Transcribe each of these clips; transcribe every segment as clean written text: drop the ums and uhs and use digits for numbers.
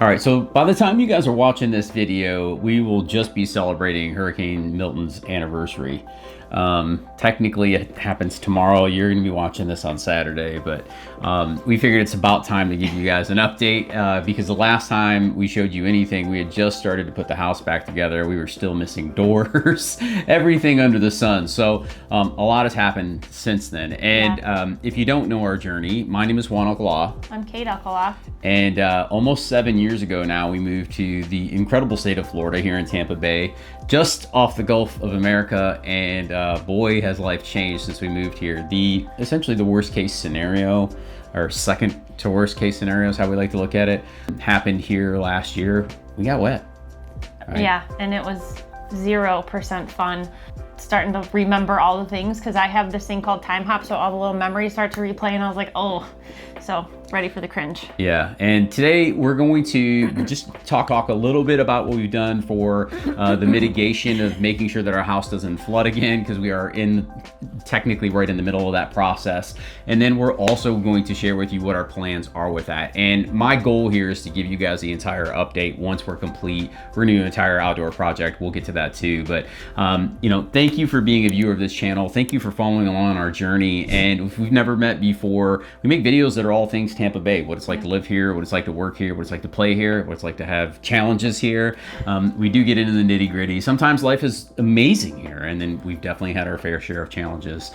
All right, so by the time you guys are watching this video, we will just be celebrating Hurricane Milton's anniversary. Technically it happens tomorrow. You're gonna be watching this on Saturday, but we figured it's about time to give you guys an update because the last time we showed you anything, we had just started to put the house back together. We were still missing doors, everything under the sun. So a lot has happened since then. And if you don't know our journey, my name is Juan Alcalá. I'm Kate Alcalá. And almost 7 years ago now, we moved to the incredible state of Florida here in Tampa Bay, just off the Gulf of America. And boy, has life changed since we moved here. Essentially the worst case scenario, or second to worst case scenario is how we like to look at it, happened here last year. We got wet. Right? Yeah, and it was 0% fun. Starting to remember all the things because I have this thing called time hop, so all the little memories start to replay, and I was like, oh, so ready for the cringe. Yeah, and today we're going to just talk a little bit about what we've done for the mitigation of making sure that our house doesn't flood again, because we are technically right in the middle of that process. And then we're also going to share with you what our plans are with that. And my goal here is to give you guys the entire update once we're complete. We're gonna do an entire outdoor project. We'll get to that too. But thank you for being a viewer of this channel. Thank you for following along our journey. And if we've never met before, we make videos that are all things Tampa Bay, what it's like to live here, what it's like to work here, what it's like to play here, what it's like to have challenges here. We do get into the nitty gritty. Sometimes life is amazing here, and then we've definitely had our fair share of challenges.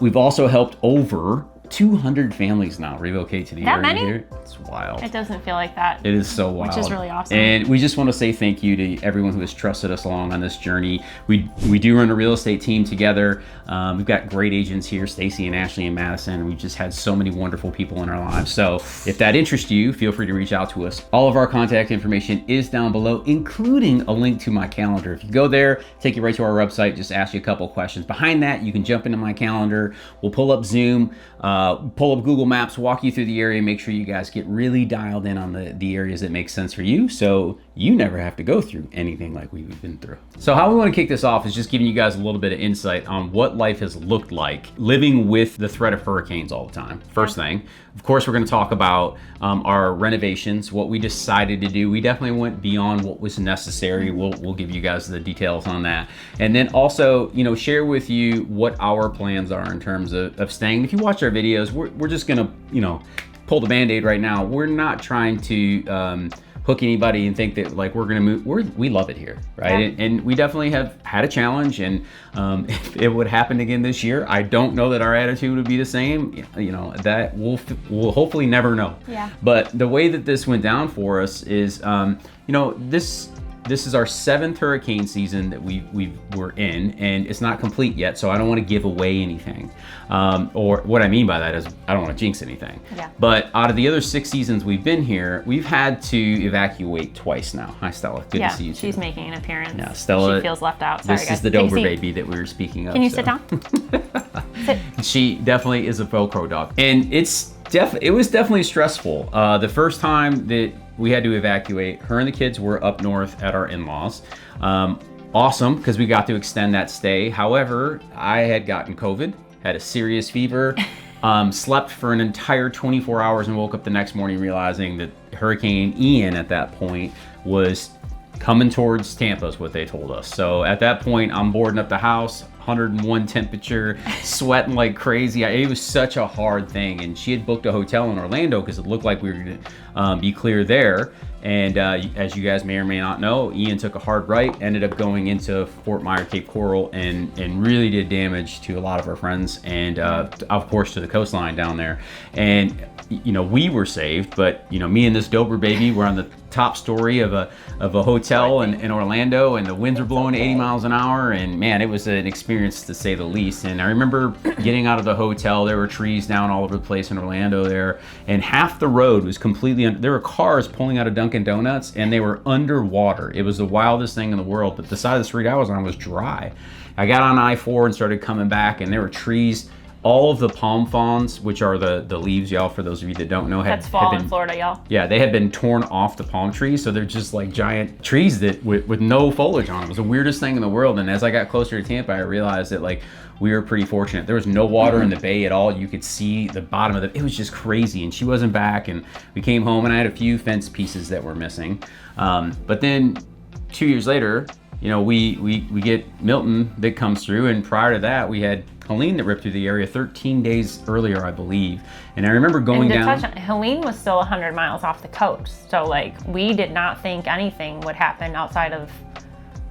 We've also helped over 200 families now relocate to the area here. It's wild. It doesn't feel like that. It is so wild. Which is really awesome. And we just want to say thank you to everyone who has trusted us along on this journey. We do run a real estate team together. We've got great agents here, Stacy and Ashley and Madison, and we've just had so many wonderful people in our lives. So if that interests you, feel free to reach out to us. All of our contact information is down below, including a link to my calendar. If you go there, take you right to our website, just ask you a couple questions. Behind that, you can jump into my calendar. We'll pull up Zoom, pull up Google Maps, walk you through the area, make sure you guys get really dialed in on the areas that make sense for you, so you never have to go through anything like we've been through. So how we want to kick this off is just giving you guys a little bit of insight on what life has looked like living with the threat of hurricanes all the time. First thing, of course, we're going to talk about our renovations, what we decided to do. We definitely went beyond what was necessary. We'll give you guys the details on that. And then also, share with you what our plans are in terms of staying. If you watch our videos, we're just going to, pull the Band-Aid right now. We're not trying to hook anybody and think that like we're gonna move. We love it here, right? Yeah. And we definitely have had a challenge, and if it would happen again this year, I don't know that our attitude would be the same. That we'll hopefully never know. Yeah. But the way that this went down for us is, this is our 7th hurricane season that we're in, and it's not complete yet, so I don't want to give away anything. Or what I mean by that is I don't want to jinx anything. Yeah. But out of the other 6 seasons we've been here, we've had to evacuate twice now. Hi, Stella. Good to see you too. She's making an appearance. Yeah, Stella. She feels left out. Sorry, this guys. is the Dober baby that we were speaking of. Can you sit down? Sit. She definitely is a Velcro dog, and it was definitely stressful. The first time that we had to evacuate, her and the kids were up north at our in-laws. Awesome, because we got to extend that stay. However, I had gotten COVID, had a serious fever, slept for an entire 24 hours and woke up the next morning realizing that Hurricane Ian at that point was coming towards Tampa is what they told us. So at that point, I'm boarding up the house, 101 temperature, sweating like crazy. It was such a hard thing. And she had booked a hotel in Orlando because it looked like we were going to be clear there. And as you guys may or may not know, Ian took a hard right, ended up going into Fort Myers, Cape Coral, and really did damage to a lot of our friends, and of course to the coastline down there. And we were saved, but me and this Dober baby were on the top story of a hotel in Orlando, and the winds were blowing 80 miles an hour, and man, it was an experience to say the least. And I remember getting out of the hotel, there were trees down all over the place in Orlando there, and half the road was completely there were cars pulling out of Dunkin' Donuts, and they were underwater. It was the wildest thing in the world, but the side of the street I was on was dry. I got on I-4 and started coming back, and there were trees all of the palm fronds, which are the leaves, y'all, for those of you that don't know, That's fall had been, in Florida, y'all. Yeah, they had been torn off the palm trees, so they're just like giant trees that with no foliage on them. It was the weirdest thing in the world. And as I got closer to Tampa, I realized that like we were pretty fortunate. There was no water in the bay at all. You could see the bottom of it. It was just crazy. And she wasn't back. And we came home, and I had a few fence pieces that were missing. But then 2 years later, you know, we get Milton that comes through, and prior to that, we had Helene that ripped through the area 13 days earlier, I believe. And I remember going down. And to touch on, Helene was still 100 miles off the coast. So like, we did not think anything would happen outside of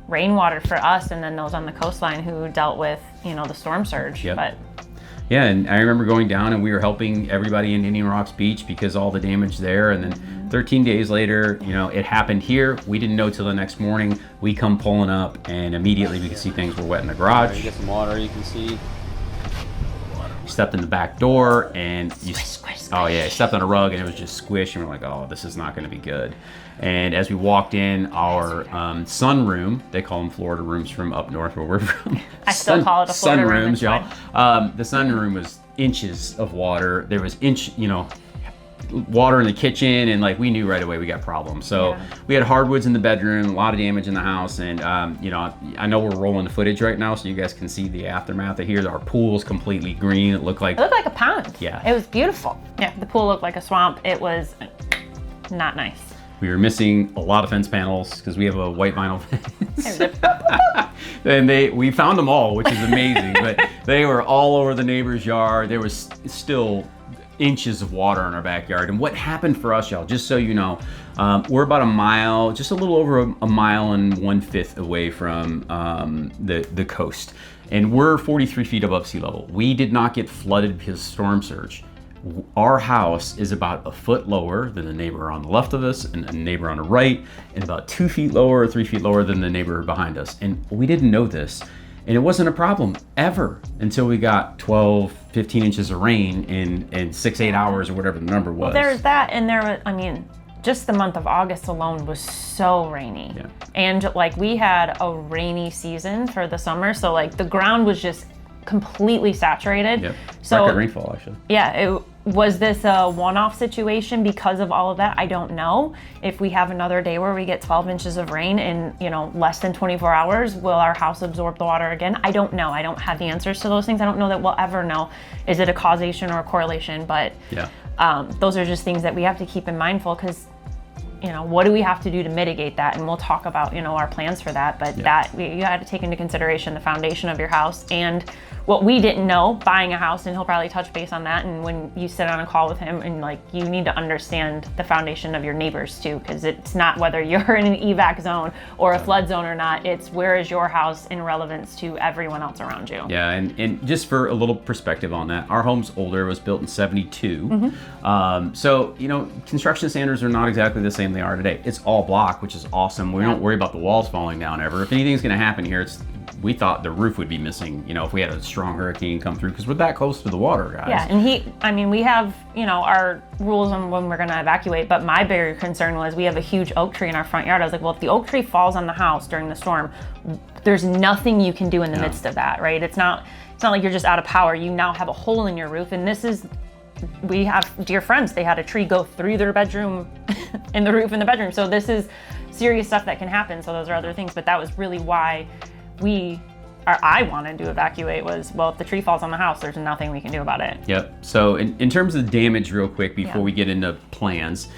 rainwater for us, and then those on the coastline who dealt with, you know, the storm surge. Yep. But yeah, and I remember going down, and we were helping everybody in Indian Rocks Beach because all the damage there. And then 13 days later, you know, it happened here. We didn't know till the next morning. We come pulling up, and immediately we could see things were wet in the garage. You get some water, you can see. Stepped in the back door, and squish. Oh yeah, I stepped on a rug, and it was just squish, and we're like, oh, this is not going to be good. And as we walked in, our sunroom, they call them Florida rooms from up north where we're from. I still call it a Florida room. Sunrooms, y'all. The sunroom was inches of water. There was water in the kitchen, and like we knew right away we got problems. So we had hardwoods in the bedroom, a lot of damage in the house, and you know, I know we're rolling the footage right now, so you guys can see the aftermath of here. Our pool's completely green. It looked like a pond. Yeah. It was beautiful. Yeah, the pool looked like a swamp. It was not nice. We were missing a lot of fence panels because we have a white vinyl fence. And we found them all, which is amazing, but they were all over the neighbor's yard. There was still inches of water in our backyard. And what happened for us, y'all, just so you know, we're about a mile, just a little over a mile and 1/5 away from the coast. And we're 43 feet above sea level. We did not get flooded because of storm surge. Our house is about a foot lower than the neighbor on the left of us, and a neighbor on the right, and about 2 feet lower or 3 feet lower than the neighbor behind us. And we didn't know this. And it wasn't a problem ever until we got 12, 15 inches of rain in 6-8 hours or whatever the number was. Well, there's that, and there was, I mean, just the month of August alone was so rainy. Yeah. And like, we had a rainy season for the summer, so like the ground was just completely saturated. Yep. So record rainfall, actually. Yeah, was this a one-off situation because of all of that? I don't know. If we have another day where we get 12 inches of rain in, you know, less than 24 hours, will our house absorb the water again? I don't know. I don't have the answers to those things. I don't know that we'll ever know. Is it a causation or a correlation? But yeah, those are just things that we have to keep in mindful, because, you know, what do we have to do to mitigate that? And we'll talk about, you know, our plans for that. But you had to take into consideration the foundation of your house and what we didn't know buying a house, and he'll probably touch base on that. And when you sit on a call with him, and like, you need to understand the foundation of your neighbors too, because it's not whether you're in an evac zone or a flood zone or not, it's where is your house in relevance to everyone else around you. Yeah, and just for a little perspective on that, our home's older. It was built in 72. Mm-hmm. So, you know, construction standards are not exactly the same they are today. It's all block, which is awesome. We don't worry about the walls falling down ever. If anything's gonna happen here, we thought the roof would be missing, you know, if we had a strong hurricane come through, because we're that close to the water, guys. Yeah, and we have, you know, our rules on when we're gonna evacuate, but my bigger concern was we have a huge oak tree in our front yard. I was like, well, if the oak tree falls on the house during the storm, there's nothing you can do in the midst of that, right? It's not like you're just out of power. You now have a hole in your roof, and we have dear friends, they had a tree go through their bedroom in the roof in the bedroom. So this is serious stuff that can happen. So those are other things, but that was really why I wanted to evacuate was, well, if the tree falls on the house, there's nothing we can do about it. Yep. So in terms of the damage, real quick, before we get into plans,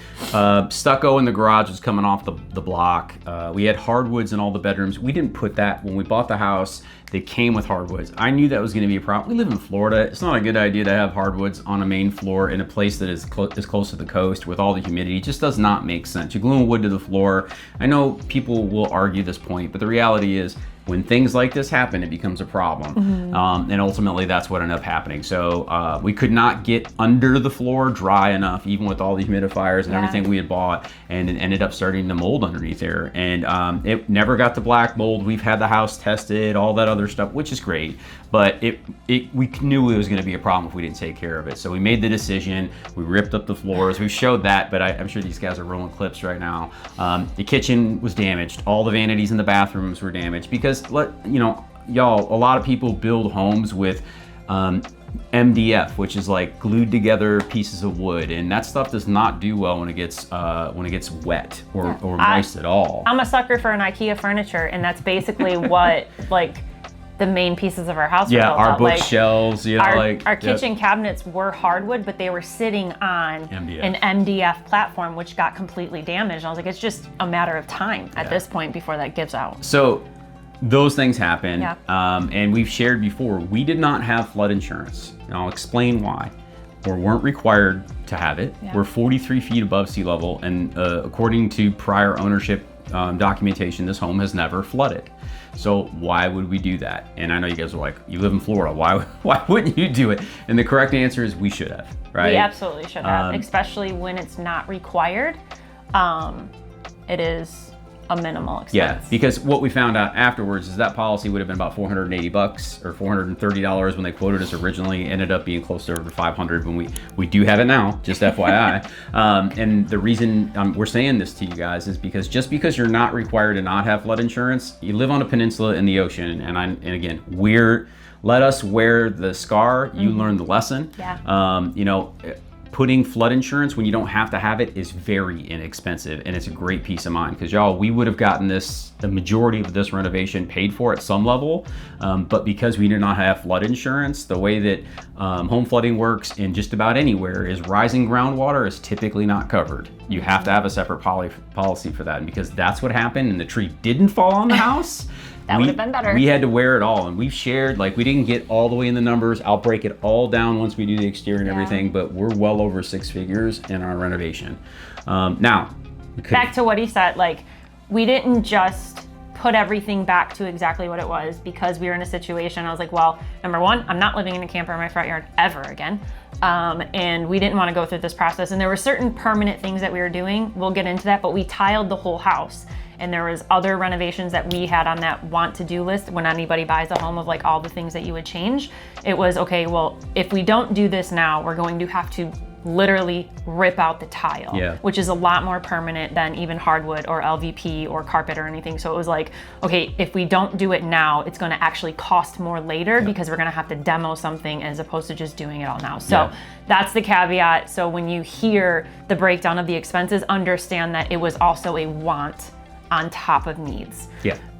stucco in the garage was coming off the block. We had hardwoods in all the bedrooms. We didn't put that when we bought the house. They came with hardwoods. I knew that was going to be a problem. We live in Florida. It's not a good idea to have hardwoods on a main floor in a place that is close to the coast with all the humidity. It just does not make sense. You're gluing wood to the floor. I know people will argue this point, but the reality is, when things like this happen, it becomes a problem. Mm-hmm. And ultimately, that's what ended up happening. So we could not get under the floor dry enough, even with all the humidifiers and everything we had bought, and it ended up starting to mold underneath there. And it never got the black mold. We've had the house tested, all that other stuff, which is great. But we knew it was going to be a problem if we didn't take care of it. So we made the decision. We ripped up the floors. We've showed that, but I'm sure these guys are rolling clips right now. The kitchen was damaged. All the vanities in the bathrooms were damaged because, y'all, a lot of people build homes with MDF, which is like glued together pieces of wood, and that stuff does not do well when it gets wet or moist at all. I'm a sucker for an IKEA furniture, and that's basically what like the main pieces of our house were built our out. bookshelves, our kitchen cabinets were hardwood, but they were sitting on an MDF platform, which got completely damaged. I was like, it's just a matter of time at this point before that gives out. So those things happen, and we've shared before, we did not have flood insurance. And I'll explain why. We weren't required to have it. We're 43 feet above sea level, and according to prior ownership documentation, this home has never flooded. So why would we do that? And I know you guys are like, you live in Florida, why wouldn't you do it? And the correct answer is we should have, right? We absolutely should have, especially when it's not required. It is a minimal expense. Yeah, because what we found out afterwards is that policy would have been about $480 or $430 when they quoted us originally. Ended up being closer to $500 when we do have it now, just FYI. And the reason we're saying this to you guys is because just because you're not required to not have flood insurance, you live on a peninsula in the ocean, and again, let us wear the scar. You learn the lesson. Putting flood insurance when you don't have to have it is very inexpensive, and it's a great peace of mind, because y'all, we would have gotten the majority of this renovation paid for at some level, but because we did not have flood insurance, the way that home flooding works in just about anywhere is rising groundwater is typically not covered. You have to have a separate policy for that, and because that's what happened and the tree didn't fall on the house, that would have been better. We had to wear it all, and we've shared, like, we didn't get all the way in the numbers. I'll break it all down once we do the exterior and everything, but we're well over 6 figures in our renovation. Now, back to what he said, like, we didn't just put everything back to exactly what it was because we were in a situation. I was like, well, number one, I'm not living in a camper in my front yard ever again. And we didn't want to go through this process. And there were certain permanent things that we were doing. We'll get into that, but we tiled the whole house. And there was other renovations that we had on that want to do list when anybody buys a home of like all the things that you would change. It was, okay, well, if we don't do this now, we're going to have to literally rip out the tile, which is a lot more permanent than even hardwood or LVP or carpet or anything. So it was like, okay, if we don't do it now, it's going to actually cost more later because we're going to have to demo something as opposed to just doing it all now. So that's the caveat. So when you hear the breakdown of the expenses, understand that it was also a want on top of needs.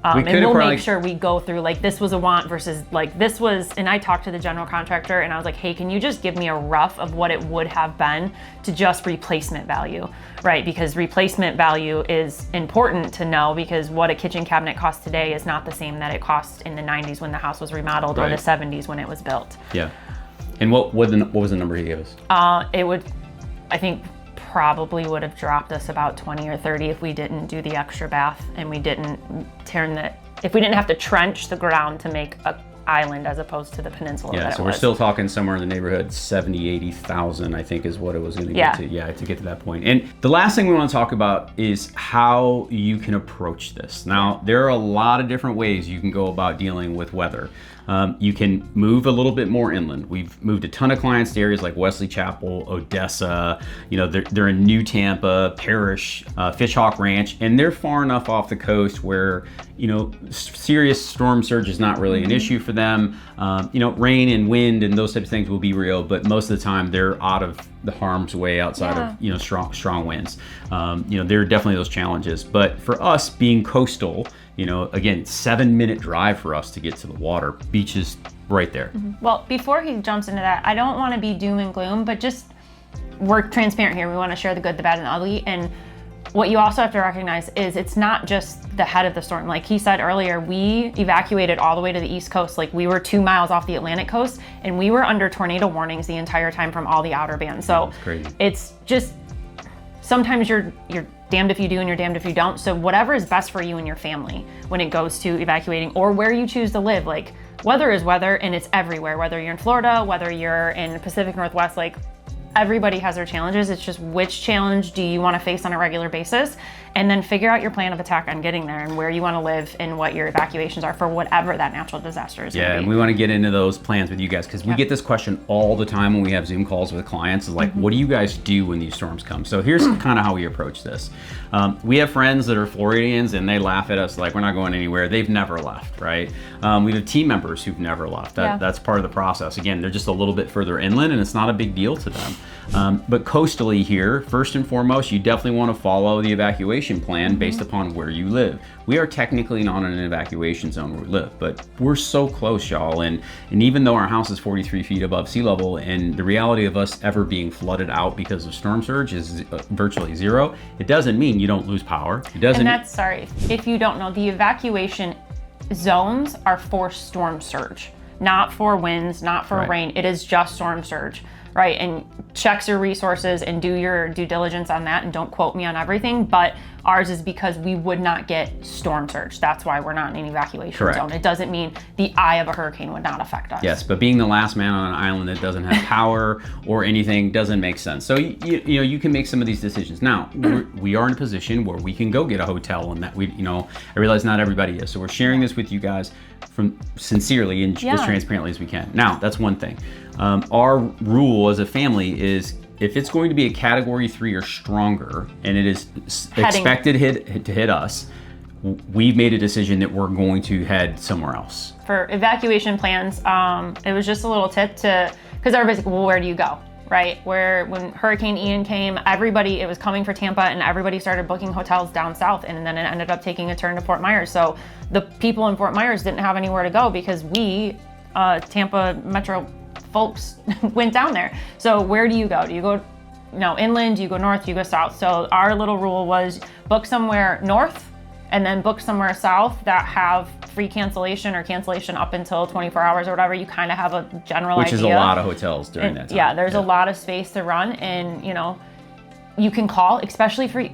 And we'll make sure we go through, like, this was a want versus like this was, and I talked to the general contractor and I was like, hey, can you just give me a rough of what it would have been to just replacement value, right? Because replacement value is important to know, because what a kitchen cabinet costs today is not the same that it cost in the 90s when the house was remodeled or the 70s when it was built. And what was the number he gave us? It would, I think, probably would have dropped us about 20 or 30 if we didn't do the extra bath and we didn't if we didn't have to trench the ground to make a island as opposed to the peninsula. So we're still talking somewhere in the neighborhood 70, 80,000, I think is what it was going to get to. To get to that point. And the last thing we want to talk about is how you can approach this. Now, there are a lot of different ways you can go about dealing with weather. You can move a little bit more inland. We've moved a ton of clients to areas like Wesley Chapel, Odessa, they're in New Tampa, Parrish, Fishhawk Ranch, and they're far enough off the coast where, serious storm surge is not really an issue for them. Rain and wind and those types of things will be real, but most of the time they're out of the harm's way outside of, strong winds. There are definitely those challenges, but for us being coastal, again, 7-minute drive for us to get to the water. Beach is right there. Well, before he jumps into that, I don't want to be doom and gloom, but just we're transparent here. We want to share the good, the bad, and the ugly. And what you also have to recognize is it's not just the head of the storm. Like he said earlier, we evacuated all the way to the East Coast. Like we were 2 miles off the Atlantic coast, and we were under tornado warnings the entire time from all the outer bands. So it's just, sometimes you're damned if you do and you're damned if you don't. So whatever is best for you and your family when it goes to evacuating or where you choose to live. Like, weather is weather, and it's everywhere. Whether you're in Florida, whether you're in the Pacific Northwest, like, everybody has their challenges. It's just which challenge do you want to face on a regular basis? and then figure out your plan of attack on getting there and where you want to live and what your evacuations are for whatever that natural disaster is. Yeah, and we want to get into those plans with you guys because we get this question all the time when we have Zoom calls with clients. Is like, what do you guys do when these storms come? So here's kind of how we approach this. We have friends that are Floridians and they laugh at us like we're not going anywhere. They've never left, right? We have team members who've never left. That's part of the process. Again, they're just a little bit further inland and it's not a big deal to them. But coastally here, first and foremost, you definitely want to follow the evacuation plan based upon where you live. We are technically not in an evacuation zone where we live, but we're so close, y'all. And even though our house is 43 feet above sea level and the reality of us ever being flooded out because of storm surge is virtually zero, it doesn't mean you don't lose power. It doesn't. And that's, if you don't know, the evacuation zones are for storm surge, not for winds, not for rain. It is just storm surge. Right, and checks your resources and do your due diligence on that, and don't quote me on everything, but ours is because we would not get storm surge. That's why we're not in an evacuation zone. It doesn't mean the eye of a hurricane would not affect us. Yes, but being the last man on an island that doesn't have power or anything doesn't make sense. So you can make some of these decisions. Now, we are in a position where we can go get a hotel, and that I realize not everybody is. So we're sharing this with you guys from sincerely and as transparently as we can. Now, that's one thing. Our rule as a family is if it's going to be a category 3 or stronger and it is expected to hit us, we've made a decision that we're going to head somewhere else. For evacuation plans, it was just a little tip because everybody's like, well, where do you go? Right? When Hurricane Ian came, it was coming for Tampa and everybody started booking hotels down south, and then it ended up taking a turn to Fort Myers. So the people in Fort Myers didn't have anywhere to go because we, Tampa Metro folks, went down there. So where do you go? Do you go inland? Do you go north? Do you go south? So our little rule was book somewhere north and then book somewhere south that have free cancellation or cancellation up until 24 hours or whatever. You kind of have a general idea. Which is a lot of hotels during that time. Yeah, there's a lot of space to run, and you can call, especially for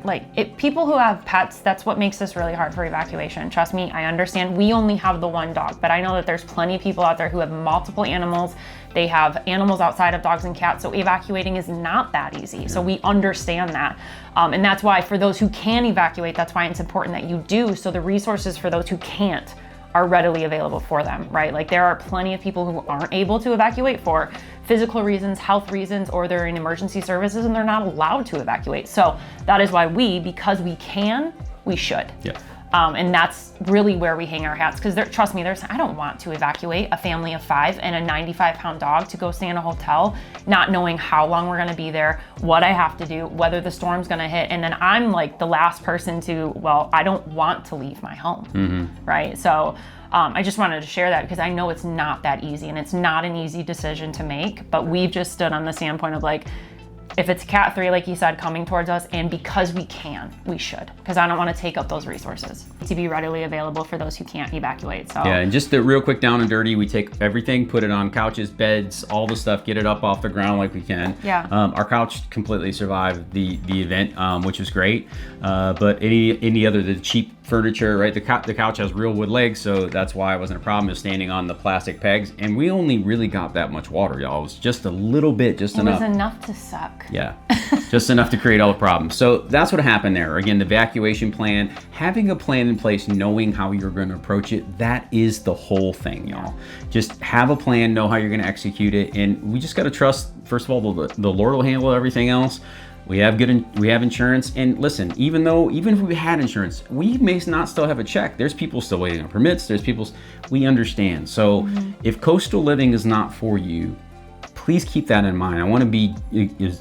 people who have pets. That's what makes this really hard for evacuation. Trust me, I understand. We only have the one dog, but I know that there's plenty of people out there who have multiple animals. They have animals outside of dogs and cats, so evacuating is not that easy. So we understand that. And that's why for those who can evacuate, that's why it's important that you do, so the resources for those who can't are readily available for them, right? Like there are plenty of people who aren't able to evacuate for physical reasons, health reasons, or they're in emergency services and they're not allowed to evacuate. So that is why because we can, we should. Yeah. And that's really where we hang our hats, because trust me, I don't want to evacuate a family of 5 and a 95-pound dog to go stay in a hotel, not knowing how long we're gonna be there, what I have to do, whether the storm's gonna hit, and then I'm like the last person I don't want to leave my home, right? So I just wanted to share that because I know it's not that easy, and it's not an easy decision to make, but we've just stood on the standpoint of if it's Cat 3, like you said, coming towards us, and because we can, we should, because I don't want to take up those resources to be readily available for those who can't evacuate. So yeah, and just the real quick down and dirty, we take everything, put it on couches, beds, all the stuff, get it up off the ground like we can. Yeah. Our couch completely survived the event, which was great. But any other the cheap furniture, right? The couch has real wood legs, so that's why it wasn't a problem. Is standing on the plastic pegs, and we only really got that much water, y'all. It was just a little bit, just enough. It was enough to suck. Yeah, just enough to create all the problems. So that's what happened there. Again, the evacuation plan, having a plan in place, knowing how you're going to approach it, that is the whole thing, y'all. Just have a plan, know how you're going to execute it, and we just got to trust. First of all, the Lord will handle everything else. We have insurance, and listen, even if we had insurance, we may not still have a check. There's people still waiting on permits. We understand. So if coastal living is not for you, please keep that in mind. I want to be,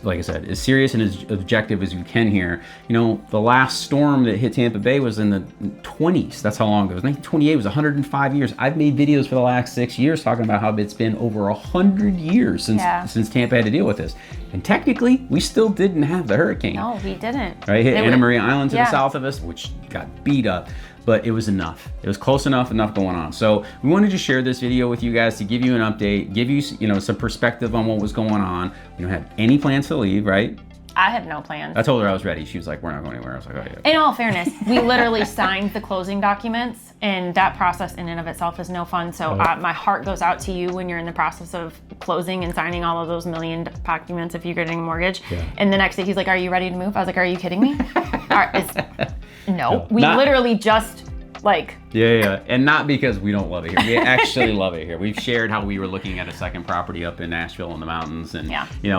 like I said, as serious and as objective as you can here. The last storm that hit Tampa Bay was in the 20s. That's how long ago it was. 1928 was 105 years. I've made videos for the last 6 years talking about how it's been over 100 years since Tampa had to deal with this. And technically, we still didn't have the hurricane. No, we didn't. Right? Hit Anna Maria Island to the south of us, which got beat up. But it was enough. It was close enough going on. So we wanted to share this video with you guys to give you an update, give you some perspective on what was going on. We don't have any plans to leave, right? I have no plans. I told her I was ready. She was like, we're not going anywhere. I was like, oh yeah. In all fairness, we literally signed the closing documents, and that process in and of itself is no fun. So my heart goes out to you when you're in the process of closing and signing all of those million documents if you're getting a mortgage. Yeah. And the next day he's like, are you ready to move? I was like, are you kidding me? No, we literally just like. Yeah. And not because we don't love it here. We actually love it here. We've shared how we were looking at a second property up in Nashville in the mountains. And,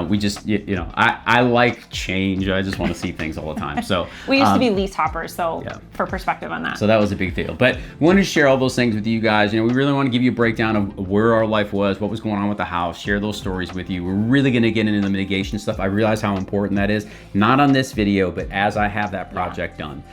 we just, I like change. I just want to see things all the time. So we used to be lease hoppers. So for perspective on that. So that was a big deal. But we wanted to share all those things with you guys. We really want to give you a breakdown of where our life was, what was going on with the house, share those stories with you. We're really going to get into the mitigation stuff. I realize how important that is. Not on this video, but as I have that project done.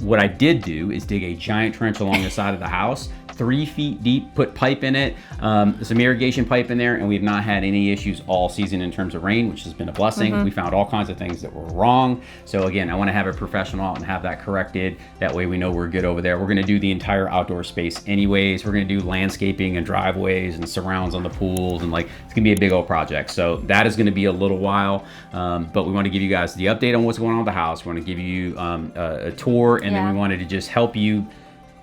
What I did do is dig a giant trench along the side of the house, 3 feet deep, put pipe in it, some irrigation pipe in there, and we've not had any issues all season in terms of rain, which has been a blessing. We found all kinds of things that were wrong. So again, I want to have a professional out and have that corrected. That way we know we're good over there. We're going to do the entire outdoor space anyways. We're going to do landscaping and driveways and surrounds on the pools, and it's going to be a big old project. So that is going to be a little while, but we want to give you guys the update on what's going on with the house. We want to give you a tour, and then we wanted to just help you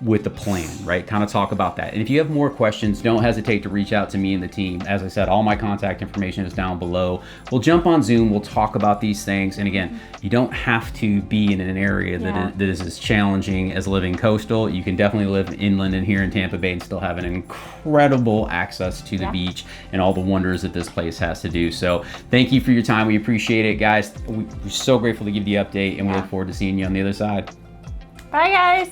with the plan, right? Kind of talk about that. And if you have more questions, don't hesitate to reach out to me and the team. As I said, all my contact information is down below. We'll jump on Zoom. We'll talk about these things. And again, you don't have to be in an area that is as challenging as living coastal. You can definitely live inland and here in Tampa Bay and still have an incredible access to the beach and all the wonders that this place has to do. So thank you for your time. We appreciate it, guys. We're so grateful to give you the update, and we look forward to seeing you on the other side. Bye, guys.